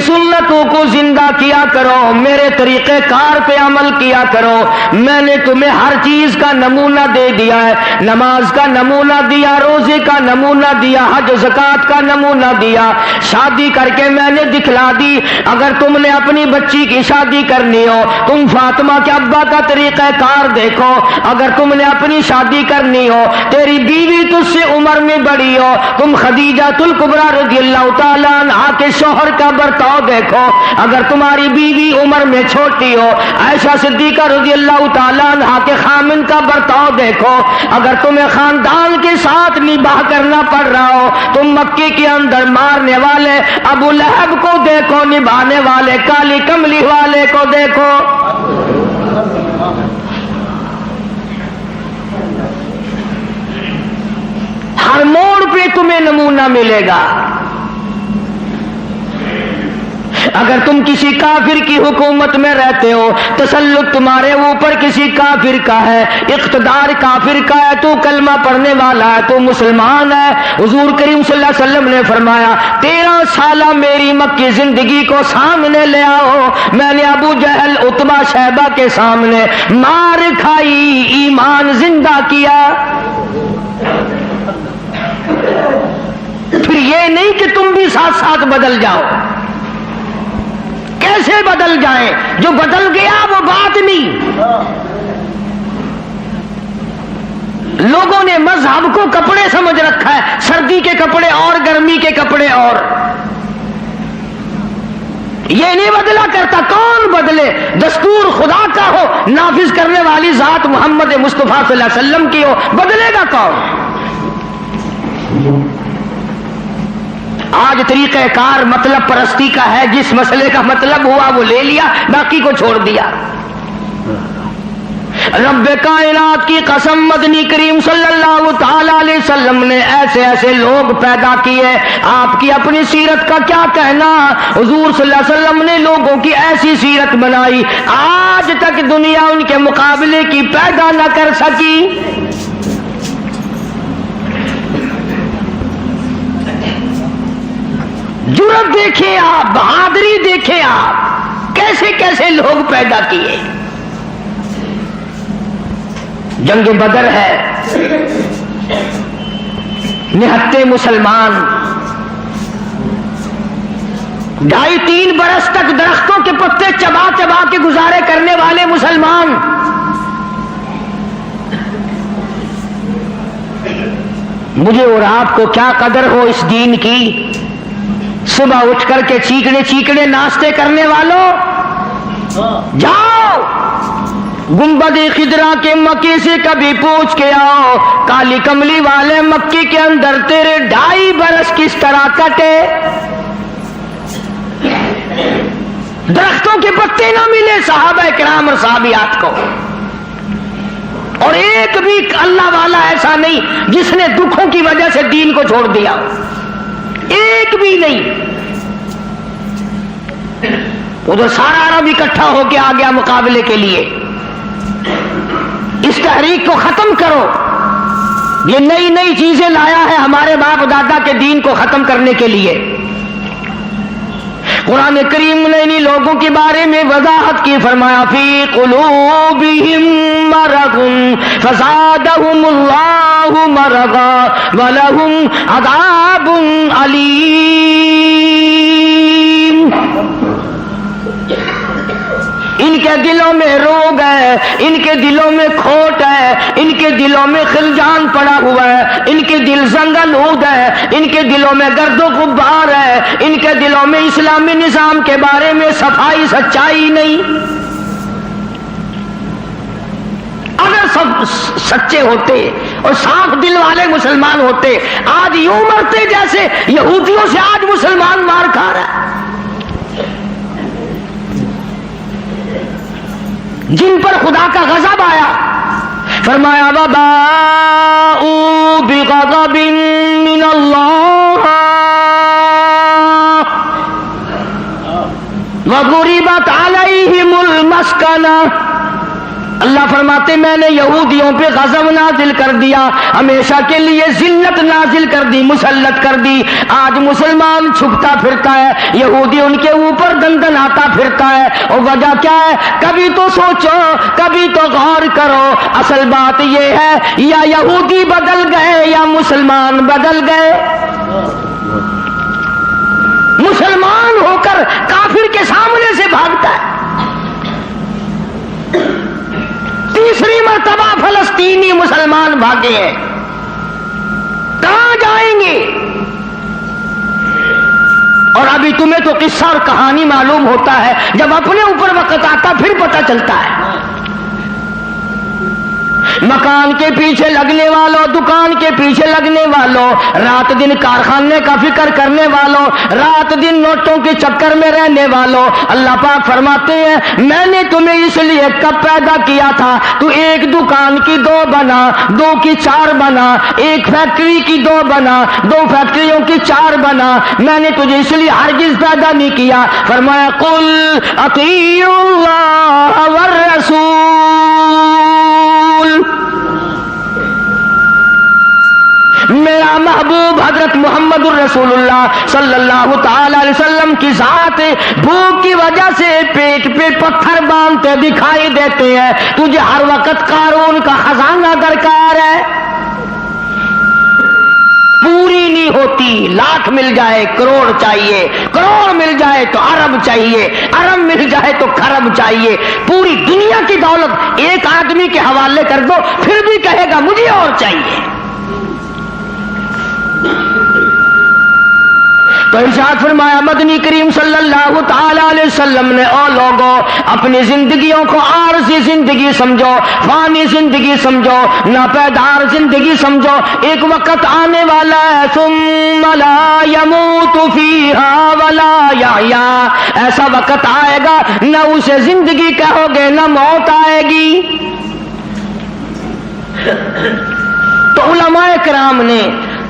سنتوں کو زندہ کیا کرو، میرے طریقہ کار پہ عمل کیا کرو۔ میں نے تمہیں ہر چیز کا نمونہ دے دیا ہے، نماز کا نمونہ دیا، روزے کا نمونہ دیا، حج زکات کا نمونہ دیا، شادی کر کے میں نے دکھلا دی۔ اگر تم نے اپنی بچی کی شادی کرنی ہو، تم فاطمہ کے ابا کا طریقہ کار دیکھو۔ اگر تم نے اپنی شادی کرنی ہو، تیری بیوی تجھ سے عمر میں بڑی ہو، تم خدیجہ الکبریٰ رضی اللہ تعالیٰ عنہا کے شوہر کا برتاؤ دیکھو۔ اگر تمہاری بیوی عمر میں چھوٹی ہو، عائشہ صدیقہ رضی اللہ تعالیٰ عنہا کے خامن کا برتاؤ دیکھو۔ اگر تمہیں خاندان کے ساتھ نباہ کرنا پڑ رہا ہو، تم مکے کے اندر مارنے والے ابو لہب کو دیکھو، نبھانے والے کالی کملی والے کو دیکھو۔ ہر موڑ پہ تمہیں نمونہ ملے گا۔ اگر تم کسی کافر کی حکومت میں رہتے ہو، تسلط تمہارے اوپر کسی کافر کا ہے، اقتدار کافر کا ہے، تو کلمہ پڑھنے والا ہے، تو مسلمان ہے۔ حضور کریم صلی اللہ علیہ وسلم نے فرمایا 13 سالہ میری مکی زندگی کو سامنے لے آؤ، میں نے ابو جہل عتبہ شیبہ کے سامنے مار کھائی، ایمان زندہ کیا۔ پھر یہ نہیں کہ تم بھی ساتھ ساتھ بدل جاؤ۔ کیسے بدل جائیں؟ جو بدل گیا وہ بات نہیں۔ لوگوں نے مذہب کو کپڑے سمجھ رکھا ہے، سردی کے کپڑے اور گرمی کے کپڑے اور۔ یہ نہیں بدلا کرتا، کون بدلے؟ دستور خدا کا ہو، نافذ کرنے والی ذات محمد مصطفیٰ صلی اللہ علیہ وسلم کی ہو، بدلے گا کون؟ آج طریقہ کار مطلب پرستی کا ہے، جس مسئلے کا مطلب ہوا وہ لے لیا، باقی کو چھوڑ دیا۔ رب کائنات کی قسم، مدنی کریم صلی اللہ تعالی علیہ وسلم نے ایسے ایسے لوگ پیدا کیے، آپ کی اپنی سیرت کا کیا کہنا؟ حضور صلی اللہ علیہ وسلم نے لوگوں کی ایسی سیرت بنائی، آج تک دنیا ان کے مقابلے کی پیدا نہ کر سکی۔ جرأت دیکھیں آپ، بہادری دیکھیں آپ، کیسے کیسے لوگ پیدا کیے۔ جنگ بدر ہے، نہتے مسلمان، 2.5-3 برس تک درختوں کے پتے چبا چبا کے گزارے کرنے والے مسلمان۔ مجھے اور آپ کو کیا قدر ہو اس دین کی؟ صبح اٹھ کر کے چیکڑے چیکڑے ناشتے کرنے والوں، جاؤ گنبد خضرا کے مکے سے کبھی پوچھ کے آؤ، کالی کملی والے مکے کے اندر تیرے 2.5 برس کس طرح کٹے؟ درختوں کے پتے نہ ملے صحابہ کرام اور صحابیات کو، اور ایک بھی اللہ والا ایسا نہیں جس نے دکھوں کی وجہ سے دین کو چھوڑ دیا، ایک بھی نہیں۔ ادھر سارا عرب اکٹھا ہو کے آ گیا مقابلے کے لیے۔ اس تحریک کو ختم کرو، یہ نئی نئی چیزیں لایا ہے ہمارے باپ دادا کے دین کو ختم کرنے کے لیے۔ قرآن کریم نے انہی لوگوں کے بارے میں وضاحت کی، فرمایا فی قلوبہم مرض فزادہم اللہ مرضا ولہم عذاب علیم۔ ان کے دلوں میں روگ ہے، ان کے دلوں میں کھوٹ ہے، ان کے دلوں میں خلجان پڑا ہوا ہے، ان کے دل زنگلود ہے، ان کے دلوں میں گرد و غبار ہے، ان کے دلوں میں اسلامی نظام کے بارے میں صفائی سچائی نہیں۔ اگر سب سچے ہوتے اور صاف دل والے مسلمان ہوتے، آج یوں مرتے جیسے یہودیوں سے آج مسلمان مار کھا رہا ہے، جن پر خدا کا غضب آیا۔ فرمایا وباءوا بغضب من اللہ وضربت علیہم المسکنہ اللہ فرماتے میں نے یہودیوں پہ غضب نازل کر دیا، ہمیشہ کے لیے ذلت نازل کر دی، مسلط کر دی۔ آج مسلمان چھپتا پھرتا ہے، یہودی ان کے اوپر دندناتا پھرتا ہے، اور وجہ کیا ہے؟ کبھی تو سوچو، کبھی تو غور کرو، اصل بات یہ ہے یا یہودی بدل گئے یا مسلمان بدل گئے؟ مسلمان ہو کر کافر کے سامنے سے بھاگتا ہے۔ تیسری مرتبہ فلسطینی مسلمان بھاگے ہیں، کہاں جائیں گے؟ اور ابھی تمہیں تو قصہ اور کہانی معلوم ہوتا ہے، جب اپنے اوپر وقت آتا پھر پتہ چلتا ہے۔ مکان کے پیچھے لگنے والوں، دکان کے پیچھے لگنے والوں، رات دن کارخانے کا فکر کرنے والوں، رات دن نوٹوں کے چکر میں رہنے والوں، اللہ پاک فرماتے ہیں میں نے تمہیں اس لیے کب پیدا کیا تھا، تو ایک دکان کی 2 بنا، 2 کی 4 بنا، ایک فیکٹری کی 2 بنا، 2 فیکٹریوں کی 4 بنا، میں نے تجھے اس لیے ہرگز پیدا نہیں کیا۔ فرمایا قل اطیعوا اللہ والرسول، میرا محبوب حضرت محمد الرسول اللہ صلی اللہ تعالی علیہ وسلم کی ذات بھوک کی وجہ سے پیٹ پہ پتھر باندھتے دکھائی دیتے ہیں، تجھے ہر وقت قارون کا خزانہ درکار ہے، پوری نہیں ہوتی، لاکھ مل جائے کروڑ چاہیے، کروڑ مل جائے تو ارب چاہیے، ارب مل جائے تو کھرب چاہیے، پوری دنیا کی دولت ایک آدمی کے حوالے کر دو پھر بھی کہے گا مجھے اور چاہیے۔ تو ارشاد فرمایا مدنی کریم صلی اللہ تعالی علیہ وسلم نے، او لوگوں اپنی زندگیوں کو عارضی زندگی سمجھو، فانی زندگی سمجھو، ناپیدار زندگی سمجھو، ایک وقت آنے والا ہے ثم لا يموت فيها ولا يحيا، ایسا وقت آئے گا نہ اسے زندگی کہو گے نہ موت آئے گی۔ تو علماء کرام نے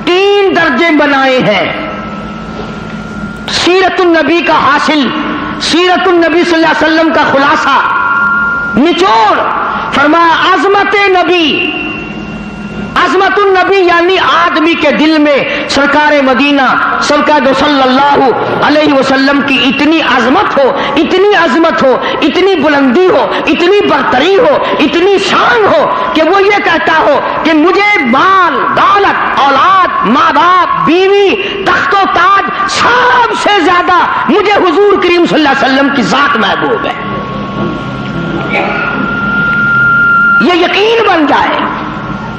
3 درجے بنائے ہیں سیرت النبی کا حاصل، سیرت النبی صلی اللہ علیہ وسلم کا خلاصہ، نچوڑ۔ فرمایا عظمت نبی، عظمت النبی یعنی آدمی کے دل میں سرکار مدینہ سرکار صلی اللہ علیہ وسلم کی اتنی عظمت ہو، اتنی عظمت ہو، اتنی بلندی ہو، اتنی برتری ہو، اتنی شان ہو کہ وہ یہ کہتا ہو کہ مجھے مال دولت اولاد ماں باپ بیوی تخت و تاج سب سے زیادہ مجھے حضور کریم صلی اللہ علیہ وسلم کی ذات محبوب ہے، یہ یقین بن جائے۔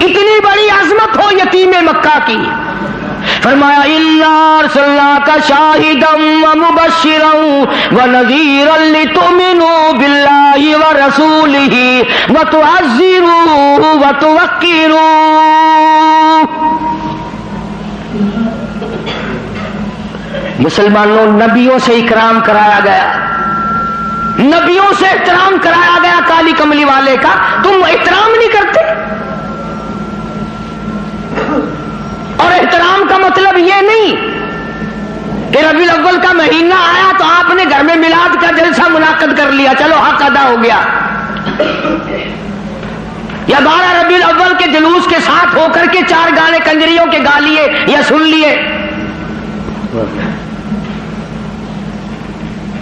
اتنی بڑی عظمت ہو یتیم مکہ کی۔ فرمایا اِنَّا أَرْسَلْنَاكَ شَاهِدًا وَمُبَشِّرًا وَنَذِيرًا لِتُؤْمِنُوا بِاللَّهِ وَرَسُولِهِ وَتُعَزِّرُوهُ وَتُوَقِّرُوهُ۔ مسلمانوں نبیوں سے اکرام کرایا گیا، نبیوں سے احترام کرایا گیا، کالی کملی والے کا تم احترام نہیں کرتے؟ اور احترام کا مطلب یہ نہیں کہ ربیع الاول کا مہینہ آیا تو آپ نے گھر میں میلاد کا جلسہ منعقد کر لیا، چلو حق ادا ہو گیا، یا 12 ربیع الاول کے جلوس کے ساتھ ہو کر کے 4 گانے کنجریوں کے گا لیے یا سن لیے،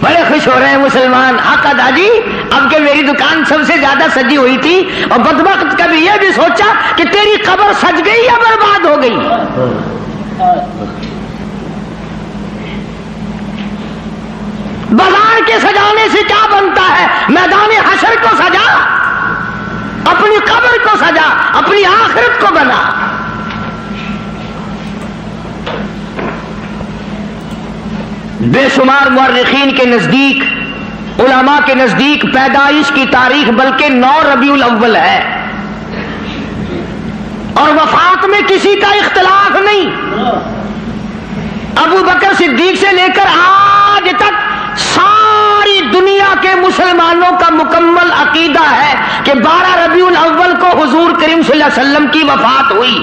بڑے خوش ہو رہے ہیں مسلمان، حق ادا جی، اب کہ میری دکان سب سے زیادہ سجی ہوئی تھی، اور بدبخت کبھی یہ بھی سوچا کہ تیری قبر سج گئی یا برباد ہو گئی۔ بازار کے سجانے سے کیا بنتا ہے؟ میدان حشر کو سجا، اپنی قبر کو سجا، اپنی آخرت کو بنا۔ بے شمار مورخین کے نزدیک، علماء کے نزدیک پیدائش کی تاریخ بلکہ 9 ربیع الاول ہے، اور وفات میں کسی کا اختلاف نہیں۔ ابو بکر صدیق سے لے کر آج تک ساری دنیا کے مسلمانوں کا مکمل عقیدہ ہے کہ 12 ربیع الاول کو حضور کریم صلی اللہ علیہ وسلم کی وفات ہوئی۔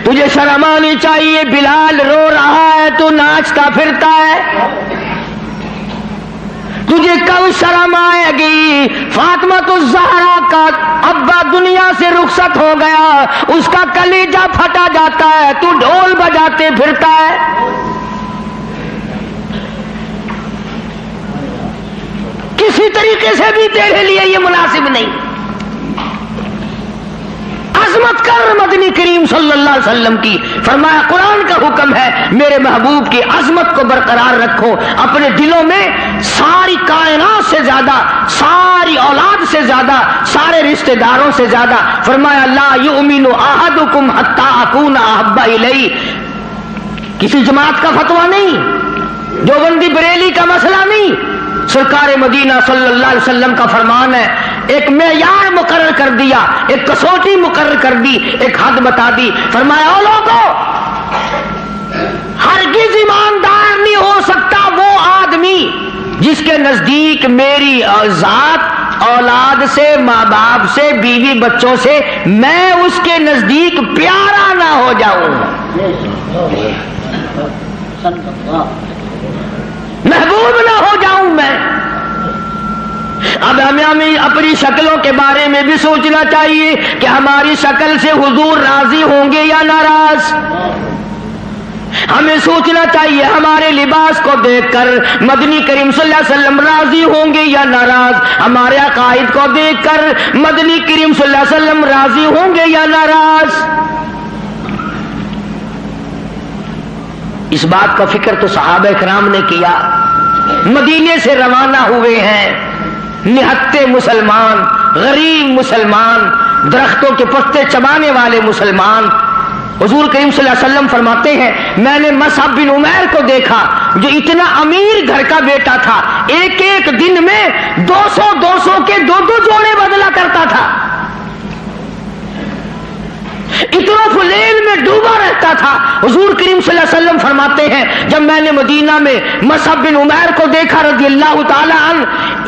تجھے شرم آنی چاہیے، بلال رو رہا ہے تو ناچتا پھرتا ہے، تجھے کب شرم آئے گی؟ فاطمہ الزہرا کا ابا دنیا سے رخصت ہو گیا، اس کا کلیجہ پھٹا جاتا ہے، تو ڈھول بجاتے پھرتا ہے۔ کسی طریقے سے بھی تیرے لیے یہ مناسب نہیں۔ عظمت کر مدنی کریم صلی اللہ علیہ وسلم کی، فرمایا قرآن کا حکم ہے میرے محبوب کی عظمت کو برقرار رکھو اپنے دلوں میں، ساری کائنات سے زیادہ، ساری اولاد سے زیادہ، سارے رشتہ داروں سے زیادہ۔ فرمایا لا یؤمن احدکم حتی اکون احب الیہ، کسی جماعت کا فتویٰ نہیں، دیوبندی بریلی کا مسئلہ نہیں، سرکار مدینہ صلی اللہ علیہ وسلم کا فرمان ہے۔ ایک معیار مقرر کر دیا، ایک کسوٹی مقرر کر دی، ایک حد بتا دی۔ فرمایا او لوگوں، ہرگز ایماندار نہیں ہو سکتا وہ آدمی جس کے نزدیک میری ذات، اولاد سے، ماں باپ سے، بیوی بچوں سے میں اس کے نزدیک پیارا نہ ہو جاؤں، محبوب نہ ہو جاؤں میں۔ اب ہمیں اپنی شکلوں کے بارے میں بھی سوچنا چاہیے کہ ہماری شکل سے حضور راضی ہوں گے یا ناراض۔ ہمیں سوچنا چاہیے ہمارے لباس کو دیکھ کر مدنی کریم صلی اللہ علیہ وسلم راضی ہوں گے یا ناراض، ہمارے عقائد کو دیکھ کر مدنی کریم صلی اللہ علیہ وسلم راضی ہوں گے یا ناراض۔ اس بات کا فکر تو صحابہ کرام نے کیا، مدینے سے روانہ ہوئے ہیں نہتے مسلمان، غریب مسلمان، درختوں کے پتے چبانے والے مسلمان۔ حضور کریم صلی اللہ علیہ وسلم فرماتے ہیں میں نے مصعب بن عمیر کو دیکھا جو اتنا امیر گھر کا بیٹا تھا، ایک ایک دن میں 200 کے 2 جوڑے بدلا کرتا تھا، اتنا فلیل میں ڈوبا رہتا تھا۔ حضور کریم صلی اللہ علیہ وسلم فرماتے ہیں جب میں نے مدینہ میں مصعب بن عمیر کو دیکھا رضی اللہ تعالی عنہ،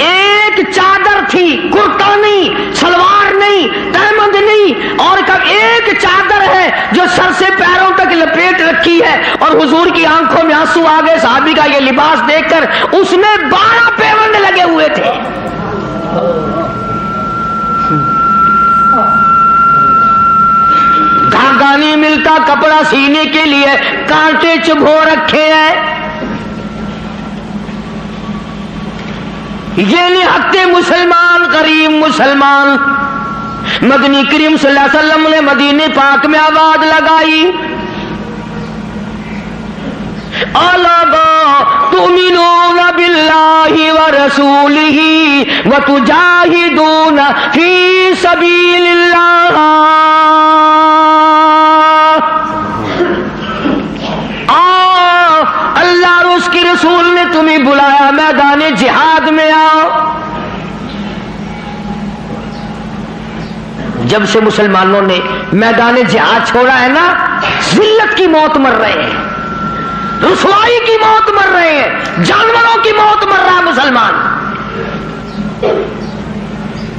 ایک چادر تھی، کرتا نہیں، سلوار نہیں، تہمند نہیں، اور کب ایک چادر ہے جو سر سے پیروں تک لپیٹ رکھی ہے، اور حضور کی آنکھوں میں آنسو آ گئے صحابی کا یہ لباس دیکھ کر، اس میں 12 پیوند لگے ہوئے تھے۔ دھاگا نہیں ملتا کپڑا سینے کے لیے، کانٹے چبھو رکھے ہیں۔ یہ نہتے مسلمان، غریب مسلمان۔ مدنی کریم صلی اللہ علیہ وسلم نے مدینے پاک میں آواز لگائی، تؤمنون باللہ ورسولہ وتجاہدون فی سبیل اللہ۔ اللہ اور اس کے رسول نے تمہیں بلایا میدان جہاد میں آؤ۔ جب سے مسلمانوں نے میدان جہاد چھوڑا ہے نا، ذلت کی موت مر رہے ہیں، رسوائی کی موت مر رہے ہیں، جانوروں کی موت مر رہا ہے مسلمان۔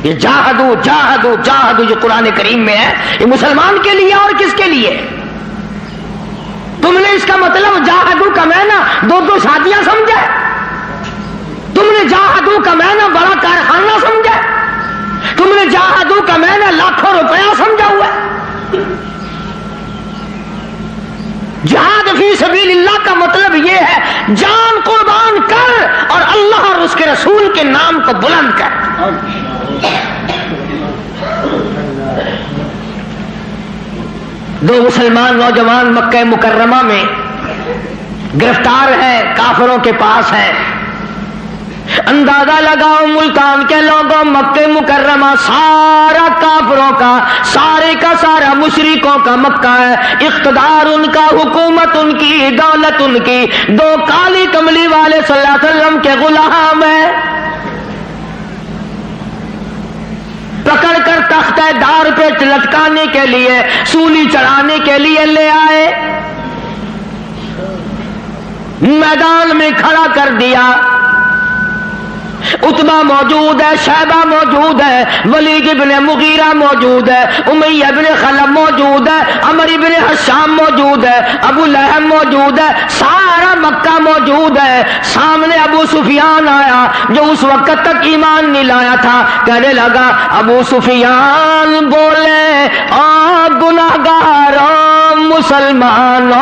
یہ جاہدو جاہدو جاہدو جو قرآن کریم میں ہے، یہ مسلمان کے لیے اور کس کے لیے؟ تم نے اس کا مطلب جاہدو کا معنی 2 شادیاں سمجھا؟ تم نے جاہدو کا معنی بڑا کارخانہ سمجھا؟ تم نے جاہدو کا معنی لاکھوں روپیہ سمجھا ہوا ہے؟ جہاد فی سبیل اللہ کا مطلب یہ ہے جان قربان کر اور اللہ اور اس کے رسول کے نام کو بلند کر۔ دو مسلمان نوجوان مکہ مکرمہ میں گرفتار ہیں، کافروں کے پاس ہیں۔ اندازہ لگاؤ ملتان کے لوگوں، مکہ مکرمہ سارا کافروں کا، سارے کا سارا مشرکوں کا مکہ ہے، اقتدار ان کا، حکومت ان کی، دولت ان کی، 2 کالی کملی والے صلی اللہ علیہ وسلم کے غلام ہیں۔ پکڑ کر تختہ دار پہ لٹکانے کے لیے، سولی چڑھانے کے لیے لے آئے، میدان میں کھڑا کر دیا۔ عتبہ موجود ہے، شیبہ موجود ہے، ولید ابن مغیرہ موجود ہے، امیہ ابن خلف موجود ہے، عمر ابن حشام موجود ہے، ابو لہب موجود ہے، سارا مکہ موجود ہے۔ سامنے ابو سفیان آیا جو اس وقت تک ایمان نہیں لایا تھا، کہنے لگا ابو سفیان بولے آ گناہگاروں مسلمانوں،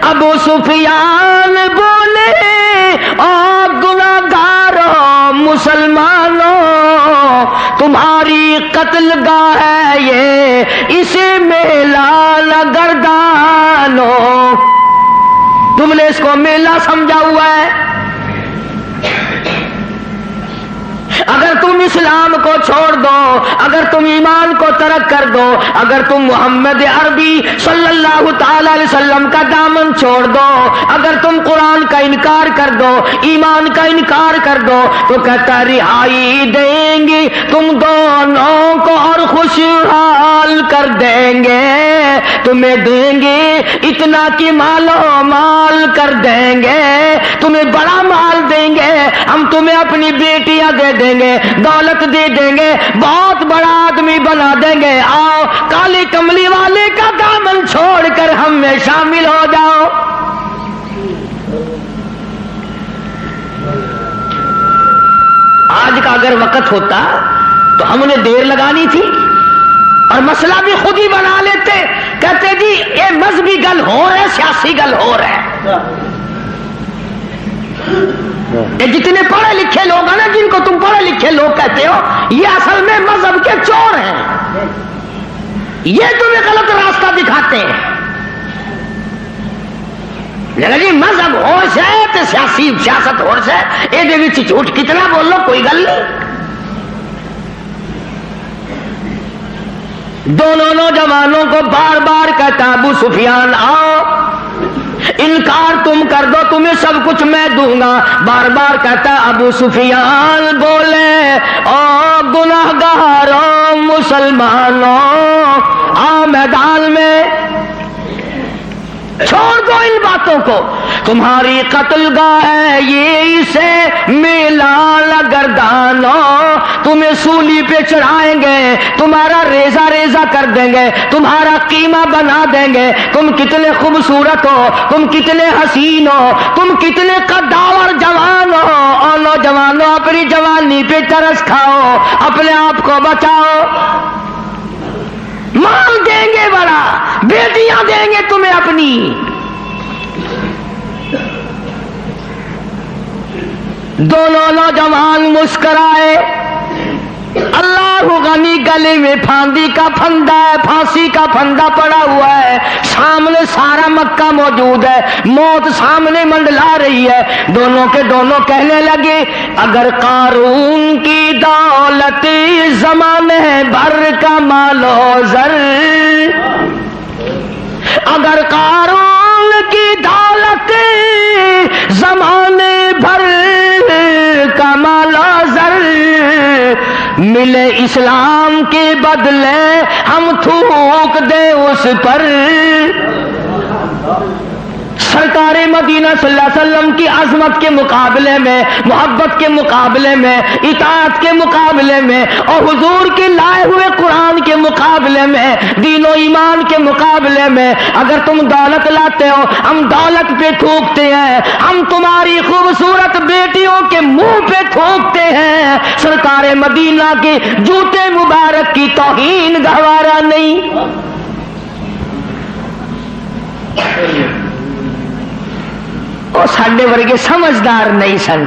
ابو سفیان بولے اور گناہگاروں مسلمانوں، تمہاری قتل گاہ ہے یہ، اسے میلہ نہ گردانو۔ تم نے اس کو میلہ سمجھا ہوا ہے؟ اگر تم اسلام کو چھوڑ دو، اگر تم ایمان کو ترک کر دو، اگر تم محمد عربی صلی اللہ تعالی علیہ وسلم کا دامن چھوڑ دو، اگر تم قرآن کا انکار کر دو، ایمان کا انکار کر دو، تو کہتا رہائی دیں گے تم دونوں کو اور خوشحال کر دیں گے، تمہیں دیں گے اتنا کہ مالو مال کر دیں گے، تمہیں بڑا مال دیں گے، ہم تمہیں اپنی بیٹیاں دے دیں گے، دولت دے دیں گے، بہت بڑا آدمی بنا دیں گے، آؤ کالی کملی والے کا دامن چھوڑ کر ہم میں شامل ہو جاؤ۔ آج کا اگر وقت ہوتا تو ہم نے دیر لگانی تھی اور مسئلہ بھی خود ہی بنا لیتے، کہتے جی یہ مذہبی گل ہو رہا ہے، سیاسی گل ہو رہا ہے۔ یہ جتنے پڑھے لکھے لوگ ہیں نا، جن کو تم پڑھے لکھے لوگ کہتے ہو، یہ اصل میں مذہب کے چور ہیں، یہ تمہیں غلط راستہ دکھاتے ہیں۔ لیکن جی مذہب ہوش ہے تو سیاست ہوش ہے، یہ جھوٹ کتنا بول لو کوئی گل نہیں۔ دونوں نوجوانوں کو بار بار کہتا ابو سفیان آؤ، انکار تم کر دو تمہیں سب کچھ میں دوں گا، بار بار کہتا ابو سفیان بولے او گناہگاروں مسلمانوں، آؤ میدان میں، چھوڑ دو ان باتوں کو، تمہاری قتل گاہ ہے یہ، اسے میلان گردانو، تمہیں سولی پہ چڑھائیں گے، تمہارا ریزہ ریزہ کر دیں گے، تمہارا قیمہ بنا دیں گے، تم کتنے خوبصورت ہو، تم کتنے حسین ہو، تم کتنے قداور جوان ہو، اور نوجوانوں اپنی جوانی پہ ترس کھاؤ، اپنے آپ کو بچاؤ، مال دیں گے بڑا، بیٹیاں دیں گے تمہیں اپنی۔ دونوں نوجوان مسکرائے، اللہ غنی گلے میں پھاندی کا پھندا ہے، پھانسی کا پھندا پڑا ہوا ہے، سامنے سارا مکہ موجود ہے، موت سامنے منڈلا رہی ہے، دونوں کے دونوں کہنے لگے اگر قارون کی دولت زمانے بھر کا مال و زر، اگر قارون کی دولت زمانے بھر کا مال و زر ملے اسلام کے بدلے ہم تھوک دیں اس پر۔ سرکار مدینہ صلی اللہ علیہ وسلم کی عظمت کے مقابلے میں، محبت کے مقابلے میں، اطاعت کے مقابلے میں، اور حضور کے لائے ہوئے قرآن کے مقابلے میں، دین و ایمان کے مقابلے میں اگر تم دولت لاتے ہو، ہم دولت پہ تھوکتے ہیں، ہم تمہاری خوبصورت بیٹیوں کے منہ پہ تھوکتے ہیں، سرکار مدینہ کے جوتے مبارک کی توہین گوارا نہیں۔ وہ ساڈے ورگے سمجھدار نہیں سن،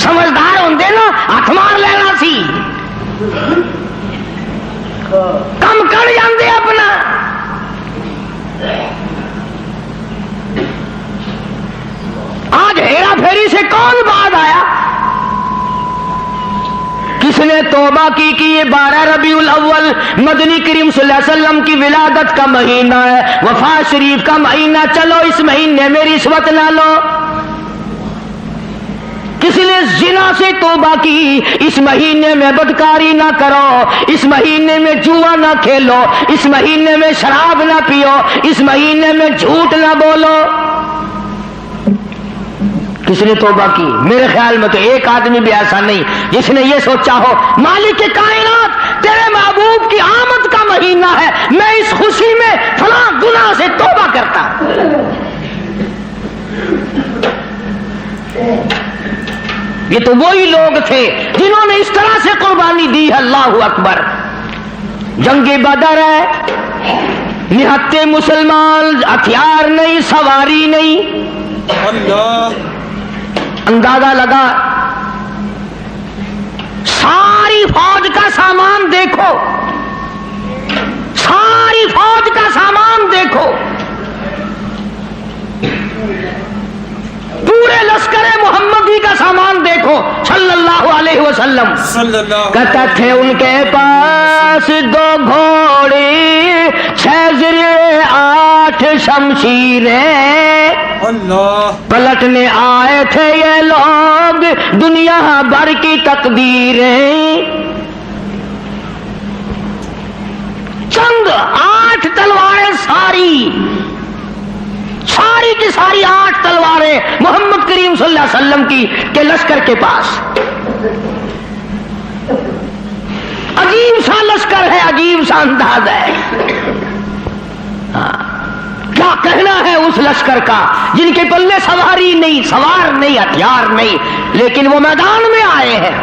سمجھدار ہوندے نا ہاتھ مار لینا سی، کم کر جاندے اپنا۔ آج ہیرا پھیری سے کون بعد آیا؟ کس نے توبہ کی یہ 12 ربیع الاول مدنی کریم صلی اللہ علیہ وسلم کی ولادت کا مہینہ ہے، وفات شریف کا مہینہ، چلو اس مہینے میں رشوت نہ لو۔ کس نے زنا سے توبہ کی، اس مہینے میں بدکاری نہ کرو، اس مہینے میں جوا نہ کھیلو، اس مہینے میں شراب نہ پیو، اس مہینے میں جھوٹ نہ بولو۔ کس نے توبہ کی؟ میرے خیال میں تو ایک آدمی بھی ایسا نہیں جس نے یہ سوچا ہو مالک کائنات تیرے محبوب کی آمد کا مہینہ ہے، میں اس خوشی میں فلاں گناہ سے توبہ کرتا۔ یہ تو وہی لوگ تھے جنہوں نے اس طرح سے قربانی دی ہے۔ اللہ اکبر۔ جنگ بدر ہے، نہتے مسلمان، ہتھیار نہیں، سواری نہیں، اندازہ لگا ساری فوج کا سامان دیکھو، ساری فوج کا سامان دیکھو، پورے لشکر محمدی کا سامان دیکھو صلی اللہ علیہ وسلم۔ کہتے تھے ان کے پاس 2 گھوڑے 6 زرے 8 شمشیریں، پلٹنے آئے تھے یہ لوگ دنیا بھر کی تقدیریں، چند 8 تلواریں ساری کی ساری 8 تلواریں محمد کریم صلی اللہ علیہ وسلم کی کے لشکر کے پاس۔ عجیب سا لشکر ہے، عجیب سا انداز ہے۔ کیا کہنا ہے اس لشکر کا جن کے پلے سواری نہیں، سوار نہیں، ہتھیار نہیں، لیکن وہ میدان میں آئے ہیں۔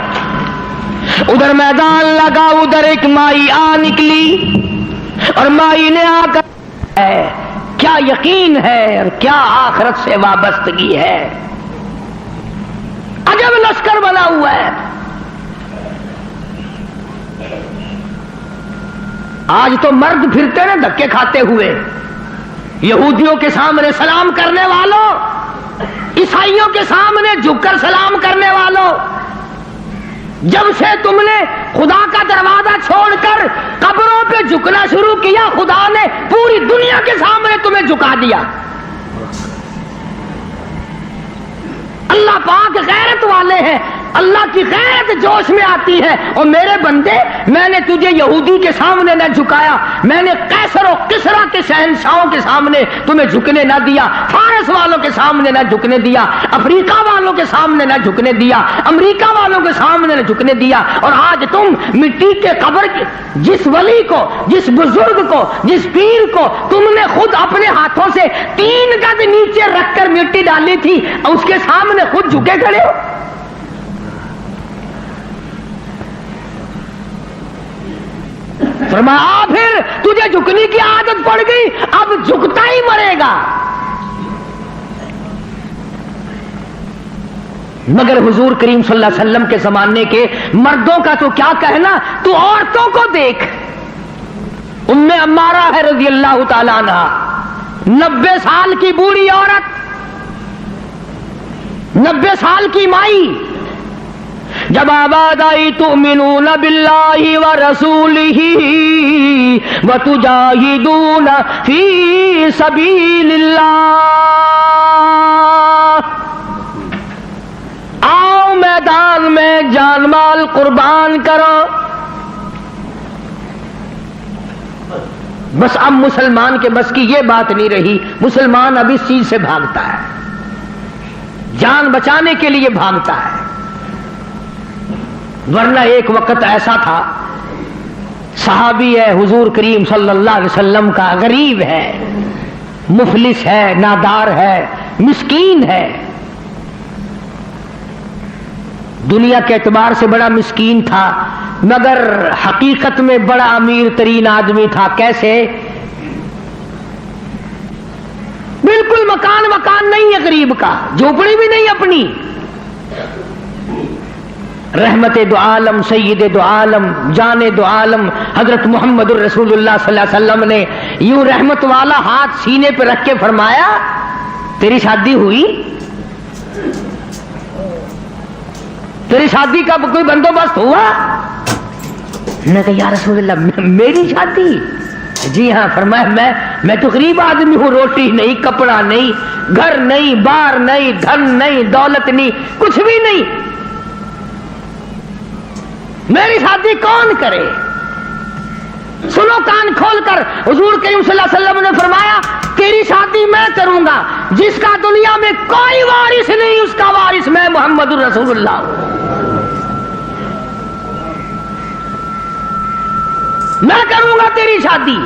ادھر میدان لگا، ادھر ایک مائی آ نکلی اور مائی نے آ کر کیا یقین ہے اور کیا آخرت سے وابستگی ہے، عجب لشکر بنا ہوا ہے۔ آج تو مرد پھرتے نا دھکے کھاتے ہوئے، یہودیوں کے سامنے سلام کرنے والوں، عیسائیوں کے سامنے جھک کر سلام کرنے والوں، جب سے تم نے خدا کا دروازہ چھوڑ کر قبروں پہ جھکنا شروع کیا، خدا نے پوری دنیا کے سامنے تمہیں جھکا دیا۔ اللہ پاک غیرت والے ہیں، اللہ کی غیرت جوش میں آتی ہے۔ اور میرے بندے، میں نے تجھے یہودی کے سامنے نہ جھکایا، میں نے قیصر و کسریٰ کے شہنشاہوں کے سامنے تمہیں جھکنے نہ دیا، فارس والوں کے سامنے نہ جھکنے دیا، افریقہ والوں کے سامنے نہ جھکنے دیا، امریکہ والوں کے سامنے نہ جھکنے دیا۔ اور آج تم مٹی کے قبر کی جس ولی کو، جس بزرگ کو، جس پیر کو تم نے خود اپنے ہاتھوں سے 3 گز نیچے رکھ کر مٹی ڈالی تھی، اس کے سامنے خود جھکے کھڑے ہو۔ فرمایا پھر تجھے جھکنے کی عادت پڑ گئی، اب جھکتا ہی مرے گا۔ مگر حضور کریم صلی اللہ علیہ وسلم کے زمانے کے مردوں کا تو کیا کہنا، تو عورتوں کو دیکھ، ام عمارہ ہے رضی اللہ تعالیٰ عنہ، 90 سال کی بوڑھی عورت، 90 سال کی مائی، جب آواز آئی تؤمنون باللہ ورسولہ وتجاہدون فی سبیل اللہ، آؤ میدان میں جان مال قربان کرو۔ بس اب مسلمان کے بس کی یہ بات نہیں رہی، مسلمان اب اس چیز سے بھاگتا ہے، جان بچانے کے لیے بھاگتا ہے۔ ورنہ ایک وقت ایسا تھا، صحابی ہے حضور کریم صلی اللہ علیہ وسلم کا، غریب ہے، مفلس ہے، نادار ہے، مسکین ہے، دنیا کے اعتبار سے بڑا مسکین تھا، مگر حقیقت میں بڑا امیر ترین آدمی تھا۔ کیسے؟ بالکل مکان نہیں ہے غریب کا، جھوپڑی بھی نہیں اپنی۔ رحمت دو عالم، سید دو عالم، جان دو عالم حضرت محمد الرسول اللہ صلی اللہ علیہ وسلم نے یوں رحمت والا ہاتھ سینے پہ رکھ کے فرمایا، تیری شادی ہوئی؟ تیری شادی کا کوئی بندوبست ہوا؟ نے کہا یا رسول اللہ میری شادی؟ جی ہاں۔ فرمایا میں تو غریب آدمی ہوں، روٹی نہیں، کپڑا نہیں، گھر نہیں، بار نہیں، دھن نہیں، دولت نہیں، کچھ بھی نہیں، میری شادی کون کرے؟ سنو کان کھول کر، حضور کریم صلی اللہ علیہ وسلم نے فرمایا تیری شادی میں کروں گا جس کا دنیا میں کوئی وارث نہیں، اس کا وارث میں محمد الرسول اللہ ہوں۔ میں کروں گا تیری شادی۔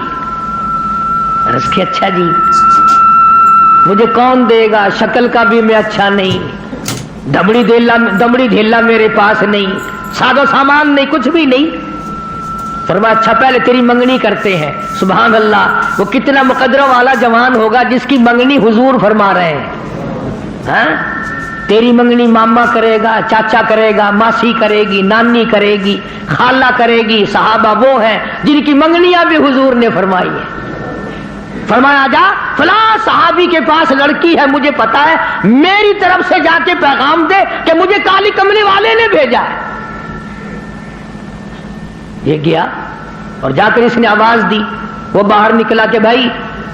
عرض کی اچھا جی، مجھے کون دے گا؟ شکل کا بھی میں اچھا نہیں، دمڑی دھیلا میرے پاس نہیں، سادہ سامان نہیں، کچھ بھی نہیں۔ فرمایا اچھا پہلے تیری منگنی کرتے ہیں۔ سبحان اللہ، وہ کتنا مقدرہ والا جوان ہوگا جس کی منگنی حضور فرما رہے ہیں۔ ہاں، تیری منگنی ماما کرے گا، چاچا کرے گا، ماسی کرے گی، نانی کرے گی، خالہ کرے گی۔ صحابہ وہ ہیں جن کی منگنیاں بھی حضور نے فرمائی ہیں۔ فرمایا جا فلاں صحابی کے پاس لڑکی ہے، مجھے پتا ہے، میری طرف سے جا کے پیغام دے کہ مجھے کالی کملی والے نے بھیجا ہے۔ یہ گیا اور جا کر اس نے آواز دی، وہ باہر نکلا کہ بھائی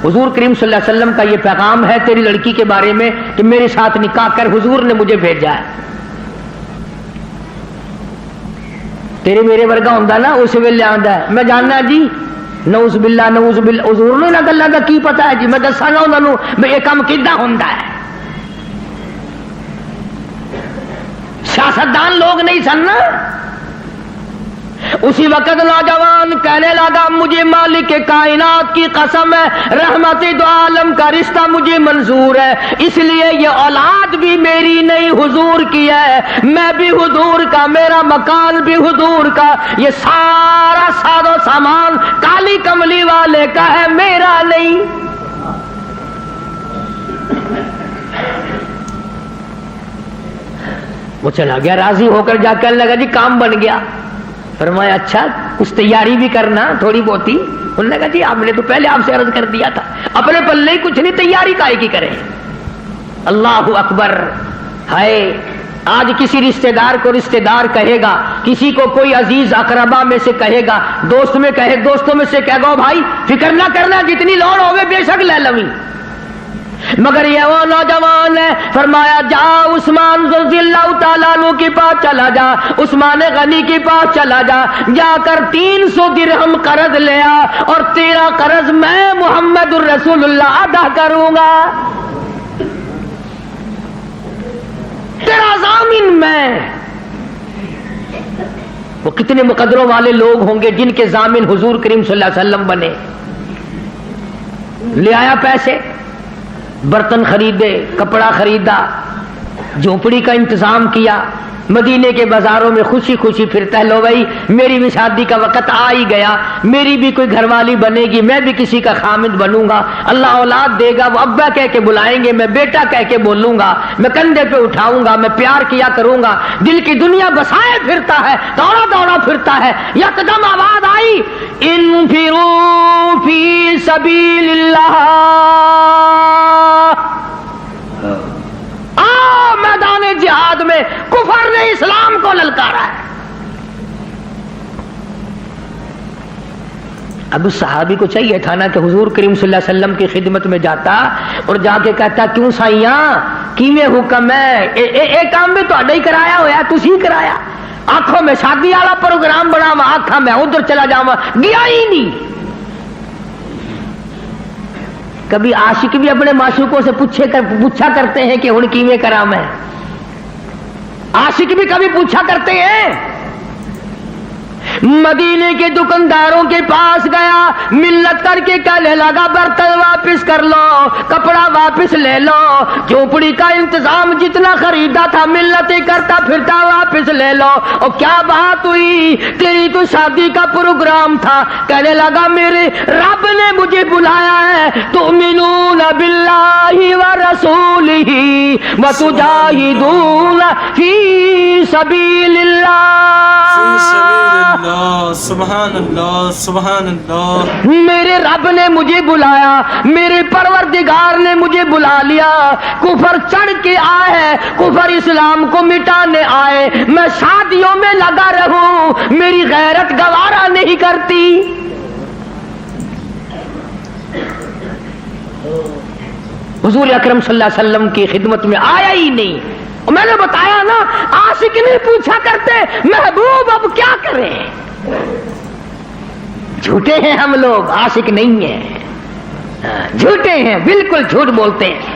حضور کریم صلی اللہ علیہ وسلم کا یہ پیغام ہے تیری لڑکی کے بارے میں کہ میرے ساتھ نکاح کر، حضور نے مجھے بھیجا ہے۔ تیرے میرے ورگا ہوندا نا اس ویلے آندا ہے میں جاننا جی، نعوذ باللہ نعوذ باللہ، حضور نے نہ گلاں دا کی پتا ہے جی، میں دساں گا انہاں نوں بھئی یہ کام کیداں ہوندا ہے۔ سیاستدان لوگ نہیں سن نا۔ اسی وقت نوجوان کہنے لگا مجھے مالک کائنات کی قسم ہے، رحمت دو عالم کا رشتہ مجھے منظور ہے، اس لیے یہ اولاد بھی میری نہیں حضور کی ہے، میں بھی حضور کا، میرا مکان بھی حضور کا، یہ سارا ساز و سامان کالی کملی والے کا ہے، میرا نہیں۔ وہ چلا گیا راضی ہو کر، جا کر لگا جی کام بن گیا۔ فرمایا اچھا کچھ تیاری بھی کرنا تھوڑی بہت ہی۔ انہوں نے کہا جی آپ نے تو پہلے آپ سے عرض کر دیا تھا، اپنے پلے ہی کچھ نہیں، تیاری کائے کی کریں۔ اللہ اکبر۔ ہائے آج کسی رشتہ دار کو رشتہ دار کہے گا، کسی کو کوئی عزیز اقربا میں سے کہے گا، دوست میں کہے، دوستوں میں سے کہے گا بھائی فکر نہ کرنا، جتنی لوڑ ہوگی بے شک لے لویں، مگر یہ وہ نوجوان ہے۔ فرمایا جا عثمان رضی اللہ تعالیٰ عنہ کے پاس چلا جا، عثمان غنی کے پاس چلا جا، جا کر 300 درہم قرض لیا اور تیرا قرض میں محمد الرسول اللہ ادا کروں گا، تیرا ضامن میں۔ وہ کتنے مقدروں والے لوگ ہوں گے جن کے ضامن حضور کریم صلی اللہ علیہ وسلم بنے۔ لے آیا پیسے، برتن خریدے، کپڑا خریدا، جھونپڑی کا انتظام کیا، مدینے کے بازاروں میں خوشی خوشی پھرتا ہے، لو بھائی میری بھی شادی کا وقت آ ہی گیا، میری بھی کوئی گھر والی بنے گی، میں بھی کسی کا خامد بنوں گا، اللہ اولاد دے گا، وہ ابا کہہ کے بلائیں گے، میں بیٹا کہہ کے بولوں گا، میں کندھے پہ اٹھاؤں گا، میں پیار کیا کروں گا، دل کی دنیا بسائے پھرتا ہے، دوڑا دوڑا پھرتا ہے۔ یکدم آواز آئی انفروا فی سبیل اللہ، میدان جہاد میں کفر نے اسلام کو للکارا ہے۔ اب اس صحابی کو چاہیے تھا نا کہ حضور کریم صلی اللہ علیہ وسلم کی خدمت میں جاتا اور جا کے کہتا کیوں سائیاں کیویں حکم ہے، اے کام بھی تہاڈا ہی کرایا ہویا، تسی کرایا، آنکھوں میں شادی والا پروگرام بناواں، آکھاں میں ادھر چلا جاواں، گیا ہی نہیں۔ کبھی عاشق بھی اپنے معشوقوں سے پوچھا کرتے ہیں کہ ہن کیویں کراں میں، عاشق بھی کبھی پوچھا کرتے ہیں۔ مدینے کے دکانداروں کے پاس گیا، ملت کر کے کہنے لگا برتن واپس کر لو، کپڑا واپس لے لو، جھونپڑی کا انتظام جتنا خریدا تھا ملت کرتا پھرتا واپس لے لو۔ اور کیا بات ہوئی، تیری تو شادی کا پروگرام تھا۔ کہنے لگا میرے رب نے مجھے بلایا ہے، تؤمنون باللہ ورسولہ وتجاہدون فی سبیل اللہ۔ سبحان اللہ سبحان اللہ۔ میرے رب نے مجھے بلایا، میرے پروردگار نے مجھے بلا لیا، کفر چڑھ کے آئے، کفر اسلام کو مٹانے آئے، میں شادیوں میں لگا رہوں، میری غیرت گوارا نہیں کرتی۔ حضور اکرم صلی اللہ علیہ وسلم کی خدمت میں آیا ہی نہیں۔ میں نے بتایا نا، عاشق نہیں پوچھا کرتے محبوب اب کیا کریں۔ جھوٹے ہیں ہم لوگ، عاشق نہیں ہیں، جھوٹے ہیں، بالکل جھوٹ بولتے ہیں۔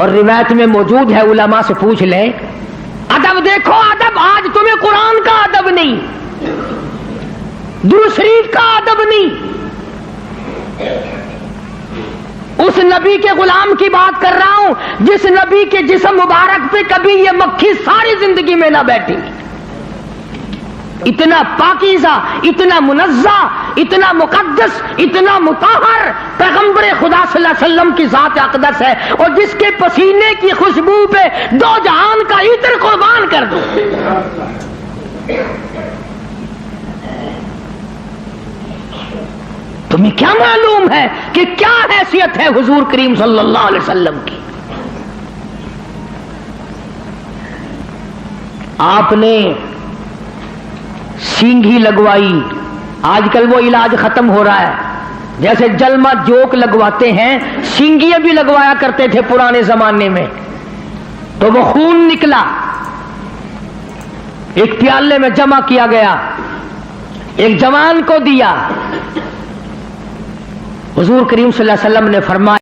اور روایت میں موجود ہے، علماء سے پوچھ لیں، ادب دیکھو ادب، آج تمہیں قرآن کا ادب نہیں، درود شریف کا ادب نہیں، اس نبی کے غلام کی بات کر رہا ہوں جس نبی کے جسم مبارک پہ کبھی یہ مکھی ساری زندگی میں نہ بیٹھی، اتنا پاکیزہ، اتنا منزہ، اتنا مقدس، اتنا مطہر پیغمبر خدا صلی اللہ علیہ وسلم کی ذات اقدس ہے، اور جس کے پسینے کی خوشبو پہ دو جہان کا عطر قربان کر دو۔ تمہیں کیا معلوم ہے کہ کیا حیثیت ہے حضور کریم صلی اللہ علیہ وسلم کی؟ آپ نے سینگھی لگوائی، آج کل وہ علاج ختم ہو رہا ہے، جیسے جلما جوک لگواتے ہیں، سینگیاں بھی لگوایا کرتے تھے پرانے زمانے میں، تو وہ خون نکلا، ایک پیالے میں جمع کیا گیا، ایک جوان کو دیا، حضور کریم صلی اللہ علیہ وسلم نے فرمایا